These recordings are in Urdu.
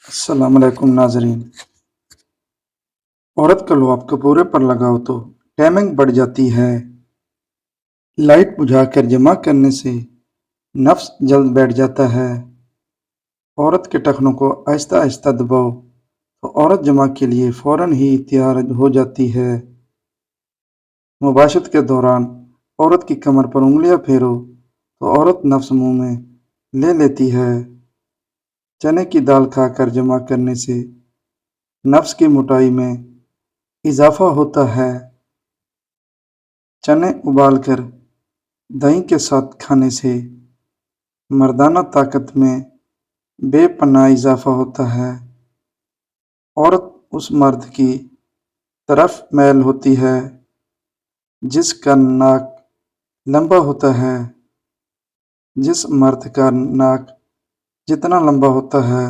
السلام علیکم ناظرین۔ عورت کا لعاب کپورے پر لگاؤ تو ٹائمنگ بڑھ جاتی ہے۔ لائٹ بجھا کر جمع کرنے سے نفس جلد بیٹھ جاتا ہے۔ عورت کے ٹخنوں کو آہستہ آہستہ دباؤ تو عورت جمع کے لیے فوراً ہی تیار ہو جاتی ہے۔ مباشرت کے دوران عورت کی کمر پر انگلیاں پھیرو تو عورت نفس منہ میں لے لیتی ہے۔ چنے کی دال کھا کر جمع کرنے سے نفس کی موٹائی میں اضافہ ہوتا ہے۔ چنے ابال کر دہی کے ساتھ کھانے سے مردانہ طاقت میں بے پناہ اضافہ ہوتا ہے۔ عورت اس مرد کی طرف میل ہوتی ہے جس کا ناک لمبا ہوتا ہے۔ جس مرد کا ناک جتنا لمبا ہوتا ہے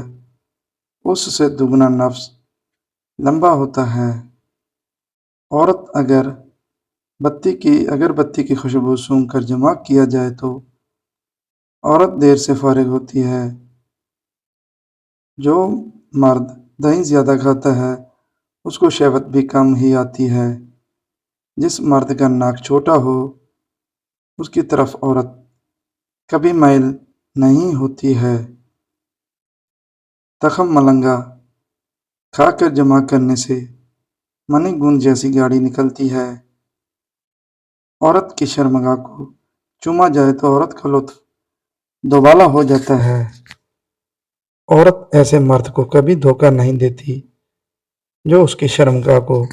اس سے دگنا نفس لمبا ہوتا ہے۔ عورت اگر بتی کی خوشبو سونگھ کر جمع کیا جائے تو عورت دیر سے فارغ ہوتی ہے۔ جو مرد دہی زیادہ کھاتا ہے اس کو شہوت بھی کم ہی آتی ہے۔ جس مرد کا ناک چھوٹا ہو اس کی طرف عورت کبھی مائل نہیں ہوتی ہے۔ تخم ملنگا کھا کر جمع کرنے سے منی گند جیسی گاڑی نکلتی ہے۔ عورت کی شرمگاہ کو چوما جائے تو عورت کا لطف دوبالا ہو جاتا ہے۔ عورت ایسے مرد کو کبھی دھوکہ نہیں دیتی جو اس کی شرمگاہ کو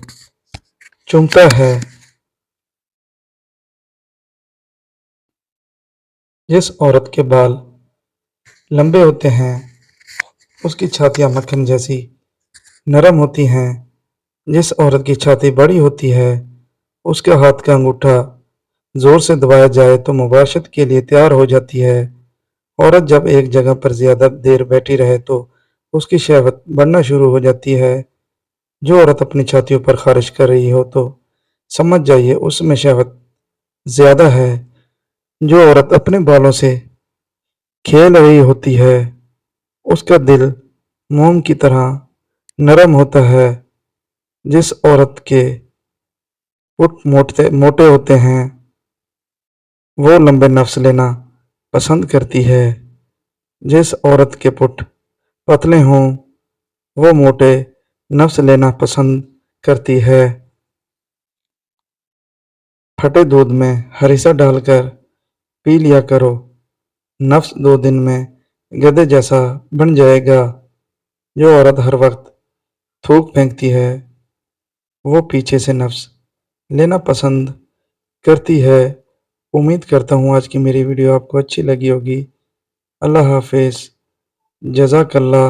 چومتا ہے۔ جس عورت کے بال لمبے ہوتے ہیں اس کی چھاتیاں مکھن جیسی نرم ہوتی ہیں۔ جس عورت کی چھاتی بڑی ہوتی ہے اس کے ہاتھ کا انگوٹھا زور سے دبایا جائے تو مباشرت کے لیے تیار ہو جاتی ہے۔ عورت جب ایک جگہ پر زیادہ دیر بیٹھی رہے تو اس کی شہوت بڑھنا شروع ہو جاتی ہے۔ جو عورت اپنی چھاتیوں پر خارش کر رہی ہو تو سمجھ جائیے اس میں شہوت زیادہ ہے۔ جو عورت اپنے بالوں سے کھیل رہی ہوتی ہے اس کا دل موم کی طرح نرم ہوتا ہے۔ جس عورت کے پٹ موٹے ہوتے ہیں وہ لمبے نفس لینا پسند کرتی ہے۔ جس عورت کے پٹ پتلے ہوں وہ موٹے نفس لینا پسند کرتی ہے۔ پھٹے دودھ میں ہریسہ ڈال کر پی لیا کرو، نفس 2 دن میں گدھے جیسا بن جائے گا۔ جو عورت ہر وقت تھوک پھینکتی ہے وہ پیچھے سے نفس لینا پسند کرتی ہے۔ امید کرتا ہوں آج کی میری ویڈیو آپ کو اچھی لگی ہوگی۔ اللہ حافظ، جزاک اللہ۔